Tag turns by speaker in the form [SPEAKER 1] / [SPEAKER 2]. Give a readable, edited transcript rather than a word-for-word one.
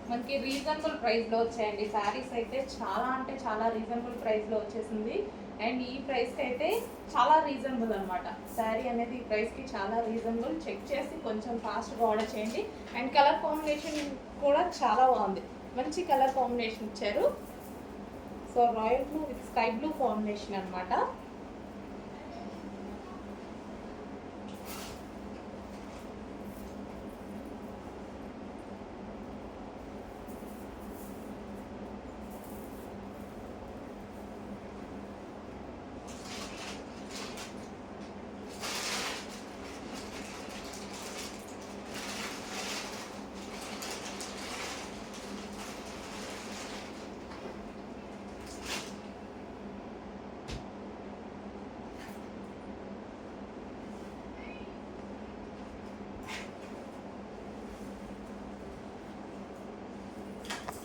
[SPEAKER 1] మనకి రీజనబుల్ ప్రైస్లో వచ్చాయండి శారీస్ అయితే. చాలా అంటే చాలా రీజనబుల్ ప్రైస్లో వచ్చేసింది. అండ్ ఈ ప్రైస్కి అయితే చాలా రీజనబుల్ అనమాట. శారీ అనేది ఈ ప్రైస్కి చాలా రీజనబుల్. చెక్ చేసి కొంచెం ఫాస్ట్గా ఆర్డర్ చేయండి. అండ్ కలర్ కాంబినేషన్ కూడా చాలా బాగుంది. మంచి కలర్ కాంబినేషన్ ఇచ్చారు. So royal blue with sky blue combination అనమాట.